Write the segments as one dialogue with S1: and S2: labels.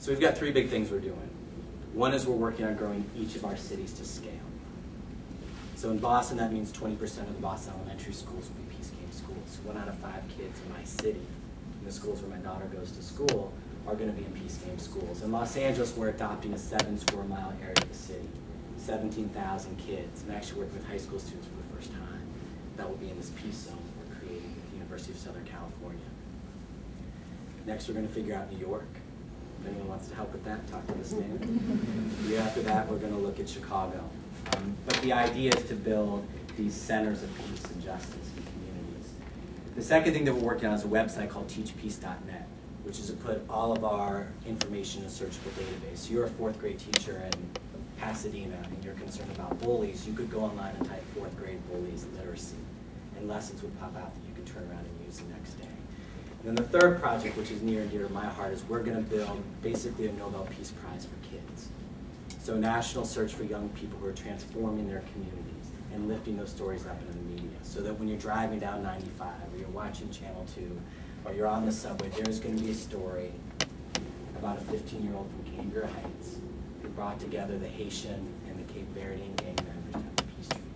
S1: So we've got three big things we're doing. One is we're working on growing each of our cities to scale. So in Boston, that means 20% of the Boston elementary schools will be Peace Game schools. 1 out of 5 kids in my city, in the schools where my daughter goes to school, are going to be in Peace Game schools. In Los Angeles, we're adopting a 7-square-mile area of the city, 17,000 kids, and actually working with high school students for the first time. That will be in this peace zone we're creating at the University of Southern California. Next, we're going to figure out New York. If anyone wants to help with that, talk to this man. The year after that, we're going to look at Chicago. But the idea is to build these centers of peace and justice in communities. The second thing that we're working on is a website called teachpeace.net, which is to put all of our information in a searchable database. So you're a 4th grade teacher in Pasadena and you're concerned about bullies, you could go online and type 4th grade bullies literacy, and lessons would pop out that you could turn around and use the next day. And then the third project, which is near and dear to my heart, is we're going to build basically a Nobel Peace Prize for kids. So a national search for young people who are transforming their communities and lifting those stories up into the media, so that when you're driving down 95 or you're watching Channel 2 or you're on the subway, there's going to be a story about a 15-year-old from Cambria Heights who brought together the Haitian and the Cape Verdean gang members to have a peace treaty,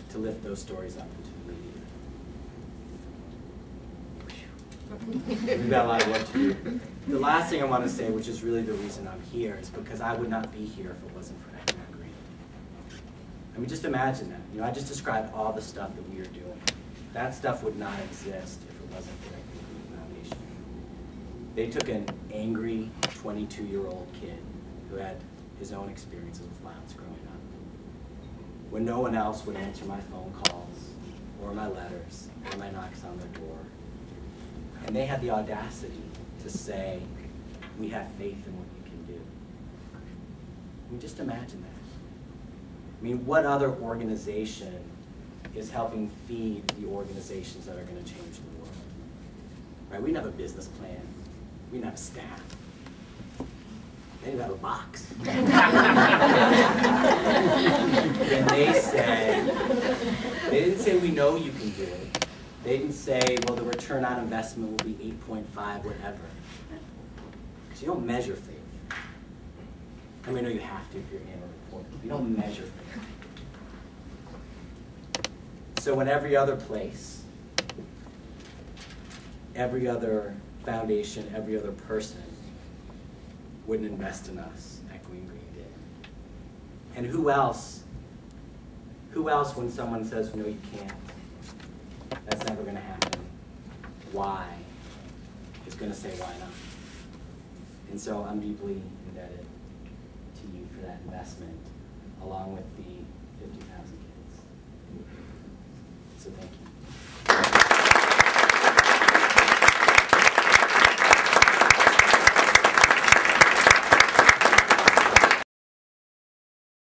S1: to lift those stories up into the media. We've got a lot of work to do. The last thing I want to say, which is really the reason I'm here, is because I would not be here if it wasn't for economic reality. I mean, just imagine that. You know, I just described all the stuff that we are doing. That stuff would not exist if it wasn't for the Foundation. They took an angry 22-year-old kid who had his own experiences with violence growing up, when no one else would answer my phone calls, or my letters, or my knocks on their door. And they had the audacity to say, we have faith in what you can do. I mean, just imagine that. I mean, what other organization is helping feed the organizations that are going to change the world? Right? We didn't have a business plan. We didn't have a staff. They didn't have a box. And they didn't say, we know you can do it. They didn't say, well, the return on investment will be 8.5, whatever. Because you don't measure faith. I mean, I know you have to if you're in a report. You don't measure faith. So when every other place, every other foundation, every other person wouldn't invest in us, Echoing Green did. And who else when someone says, no, you can't, that's never going to happen, why, is going to say why not? And so I'm deeply indebted to you for that investment, along with the 50,000